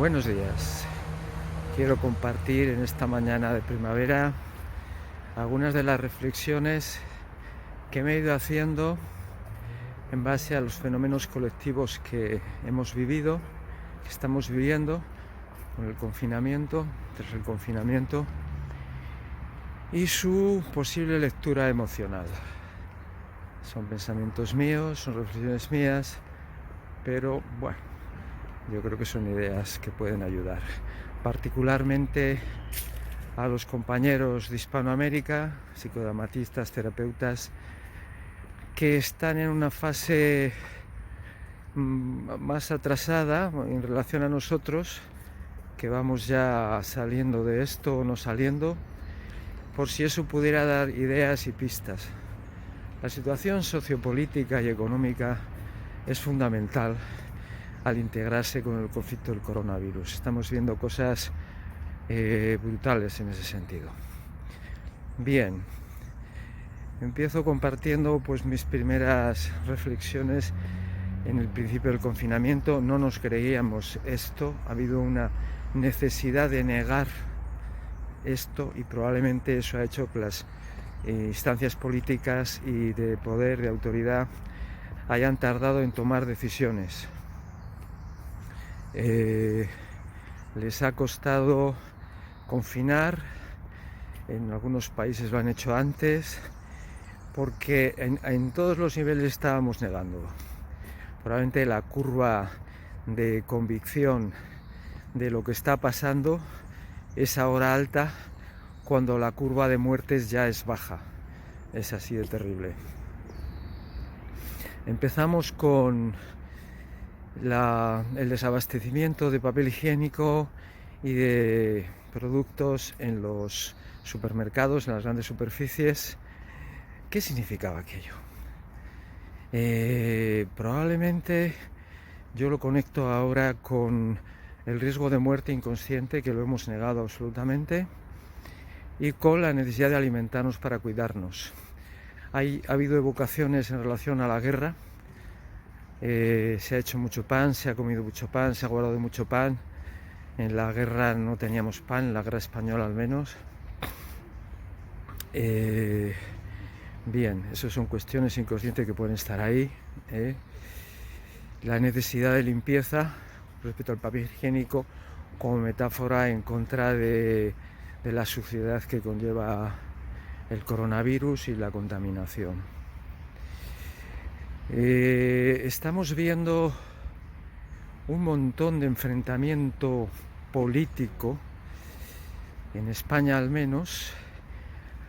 Buenos días. Quiero compartir en esta mañana de primavera algunas de las reflexiones que me he ido haciendo en base a los fenómenos colectivos que hemos vivido, que estamos viviendo con el confinamiento, tras el confinamiento, y su posible lectura emocional. Son pensamientos míos, son reflexiones mías, pero bueno, yo creo que son ideas que pueden ayudar, particularmente a los compañeros de Hispanoamérica, psicodramatistas, terapeutas, que están en una fase más atrasada en relación a nosotros, que vamos ya saliendo de esto o no saliendo, por si eso pudiera dar ideas y pistas. La situación sociopolítica y económica es fundamental al integrarse con el conflicto del coronavirus. Estamos viendo cosas brutales en ese sentido. Bien, empiezo compartiendo pues mis primeras reflexiones en el principio del confinamiento. No nos creíamos esto, ha habido una necesidad de negar esto y probablemente eso ha hecho que las instancias políticas y de poder, de autoridad, hayan tardado en tomar decisiones. Les ha costado confinar, en algunos países lo han hecho antes, porque en todos los niveles estábamos negándolo. Probablemente la curva de convicción de lo que está pasando es ahora alta, cuando la curva de muertes ya es baja. Es así de terrible. Empezamos con el desabastecimiento de papel higiénico y de productos en los supermercados, en las grandes superficies. ¿Qué significaba aquello? Probablemente yo lo conecto ahora con el riesgo de muerte inconsciente, que lo hemos negado absolutamente, y con la necesidad de alimentarnos para cuidarnos. Ha habido evocaciones en relación a la guerra. Se ha hecho mucho pan, se ha comido mucho pan, se ha guardado mucho pan. En la guerra no teníamos pan, en la guerra española al menos. Bien, eso son cuestiones inconscientes que pueden estar ahí. La necesidad de limpieza respecto al papel higiénico como metáfora en contra de la suciedad que conlleva el coronavirus y la contaminación. Estamos viendo un montón de enfrentamiento político, en España al menos.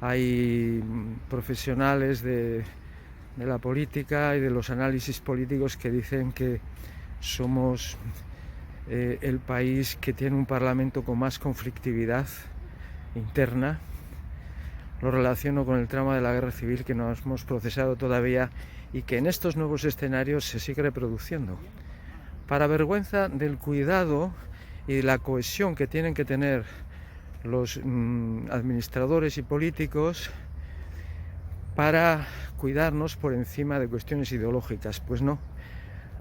Hay profesionales de la política y de los análisis políticos que dicen que somos el país que tiene un parlamento con más conflictividad interna. Lo relaciono con el trauma de la guerra civil que no hemos procesado todavía y que en estos nuevos escenarios se sigue reproduciendo. Para vergüenza del cuidado y de la cohesión que tienen que tener los administradores y políticos para cuidarnos por encima de cuestiones ideológicas. Pues no,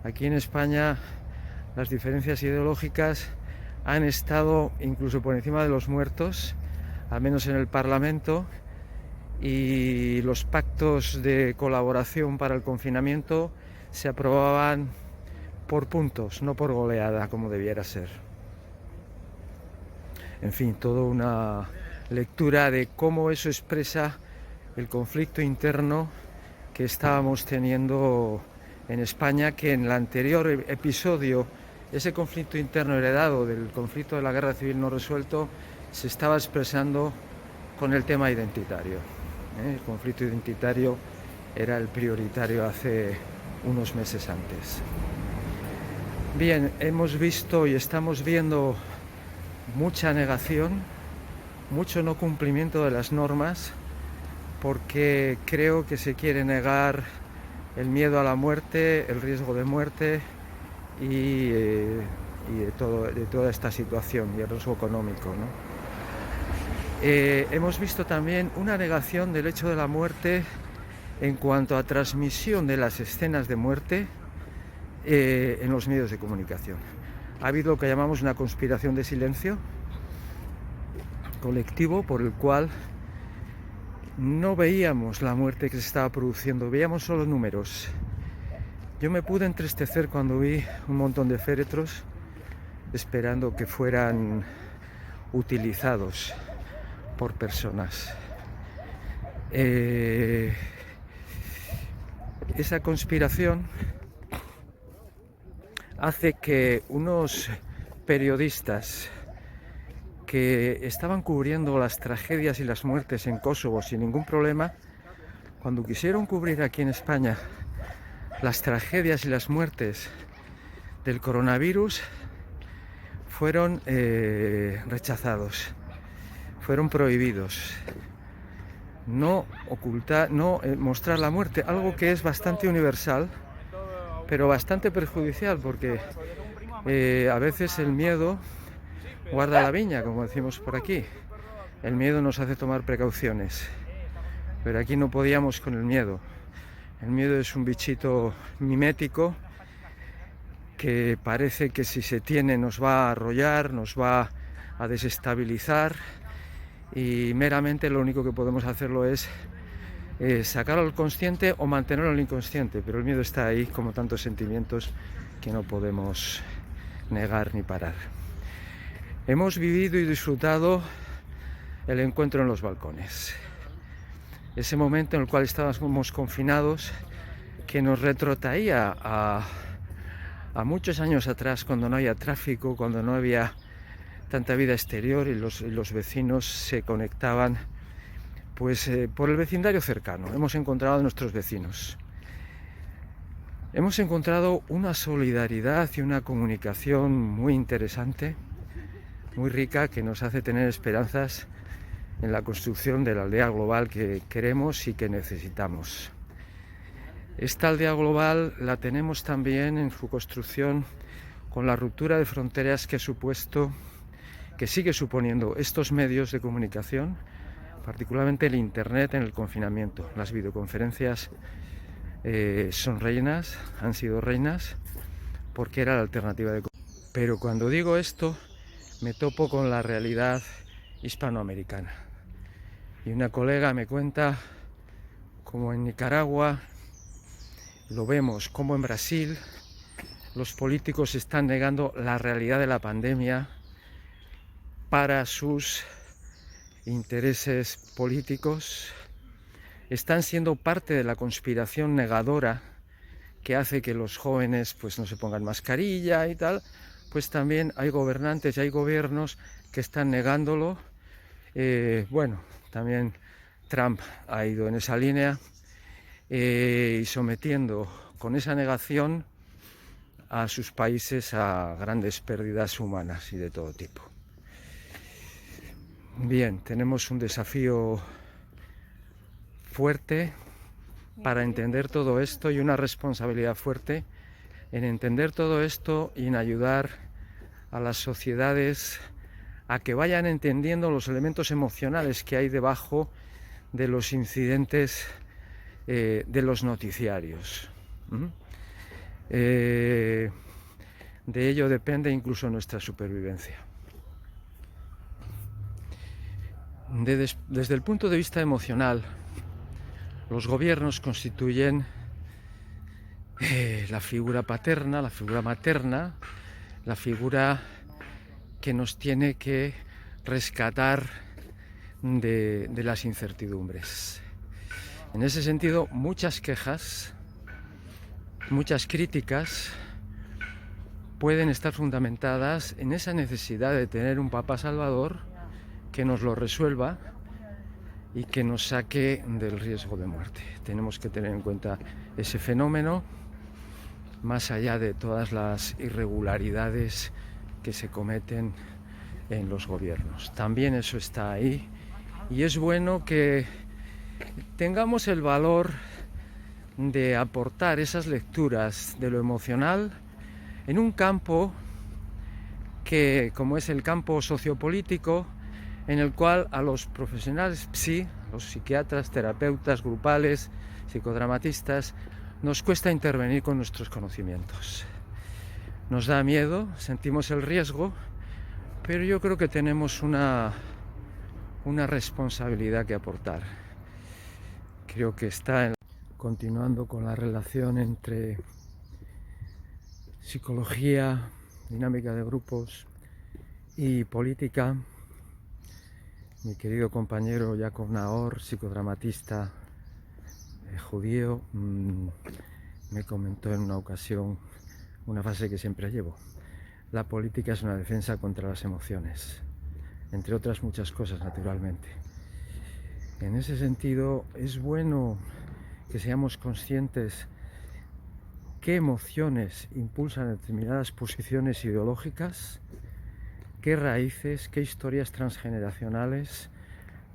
aquí en España las diferencias ideológicas han estado incluso por encima de los muertos, al menos en el Parlamento, y los pactos de colaboración para el confinamiento se aprobaban por puntos, no por goleada como debiera ser. En fin, toda una lectura de cómo eso expresa el conflicto interno que estábamos teniendo en España, que en el anterior episodio, ese conflicto interno heredado del conflicto de la guerra civil no resuelto, se estaba expresando con el tema identitario. El conflicto identitario era el prioritario hace unos meses antes. Bien, hemos visto y estamos viendo mucha negación, mucho no cumplimiento de las normas, porque creo que se quiere negar el miedo a la muerte, el riesgo de muerte y de toda esta situación y el riesgo económico, ¿no? Hemos visto también una negación del hecho de la muerte en cuanto a transmisión de las escenas de muerte en los medios de comunicación. ha habido lo que llamamos una conspiración de silencio colectivo por el cual no veíamos la muerte que se estaba produciendo, veíamos solo números. Yo me pude entristecer cuando vi un montón de féretros esperando que fueran utilizados por personas. Esa conspiración hace que unos periodistas que estaban cubriendo las tragedias y las muertes en Kosovo sin ningún problema, cuando quisieron cubrir aquí en España las tragedias y las muertes del coronavirus, fueron rechazados, fueron prohibidos. No mostrar la muerte, algo que es bastante universal, pero bastante perjudicial, porque a veces el miedo guarda la viña, como decimos por aquí. El miedo nos hace tomar precauciones, pero aquí no podíamos con el miedo. El miedo es un bichito mimético que parece que si se tiene nos va a arrollar, nos va a desestabilizar, y meramente lo único que podemos hacerlo es sacarlo al consciente o mantenerlo en el inconsciente, pero el miedo está ahí como tantos sentimientos que no podemos negar ni parar. Hemos vivido y disfrutado el encuentro en los balcones, ese momento en el cual estábamos confinados, que nos retrotraía a muchos años atrás, cuando no había tráfico, cuando no había tanta vida exterior y los vecinos se conectaban pues por el vecindario cercano. Hemos encontrado a nuestros vecinos. Hemos encontrado una solidaridad y una comunicación muy interesante, muy rica, que nos hace tener esperanzas en la construcción de la aldea global que queremos y que necesitamos. Esta aldea global la tenemos también en su construcción con la ruptura de fronteras que sigue suponiendo estos medios de comunicación, particularmente el internet en el confinamiento. Las videoconferencias son reinas, han sido reinas, porque era la alternativa de... Pero cuando digo esto, me topo con la realidad hispanoamericana. Y una colega me cuenta cómo en Nicaragua, lo vemos, como en Brasil, los políticos están negando la realidad de la pandemia para sus intereses políticos, están siendo parte de la conspiración negadora que hace que los jóvenes pues no se pongan mascarilla y tal. Pues también hay gobernantes y hay gobiernos que están negándolo. Bueno, también Trump ha ido en esa línea y sometiendo con esa negación a sus países a grandes pérdidas humanas y de todo tipo. Bien, tenemos un desafío fuerte para entender todo esto y una responsabilidad fuerte en entender todo esto y en ayudar a las sociedades a que vayan entendiendo los elementos emocionales que hay debajo de los incidentes de los noticiarios. De ello depende incluso nuestra supervivencia. Desde el punto de vista emocional, los gobiernos constituyen la figura paterna, la figura materna, la figura que nos tiene que rescatar de las incertidumbres. En ese sentido, muchas quejas, muchas críticas pueden estar fundamentadas en esa necesidad de tener un Papa Salvador que nos lo resuelva y que nos saque del riesgo de muerte. Tenemos que tener en cuenta ese fenómeno, más allá de todas las irregularidades que se cometen en los gobiernos. También eso está ahí, y es bueno que tengamos el valor de aportar esas lecturas de lo emocional en un campo que, como es el campo sociopolítico, en el cual a los profesionales los psiquiatras, terapeutas grupales, psicodramatistas, nos cuesta intervenir con nuestros conocimientos. nos da miedo, sentimos el riesgo, pero yo creo que tenemos una responsabilidad que aportar. Creo que continuando con la relación entre psicología, dinámica de grupos y política. Mi querido compañero Yaakov Naor, psicodramatista judío, me comentó en una ocasión una frase que siempre llevo: la política es una defensa contra las emociones, entre otras muchas cosas, naturalmente. En ese sentido, es bueno que seamos conscientes qué emociones impulsan determinadas posiciones ideológicas, qué raíces, qué historias transgeneracionales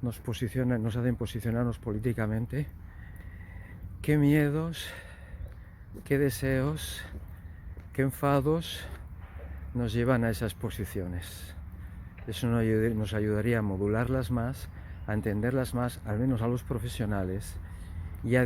nos hacen posicionarnos políticamente, qué miedos, qué deseos, qué enfados nos llevan a esas posiciones. Eso nos ayudaría a modularlas más, a entenderlas más, al menos a los profesionales, y a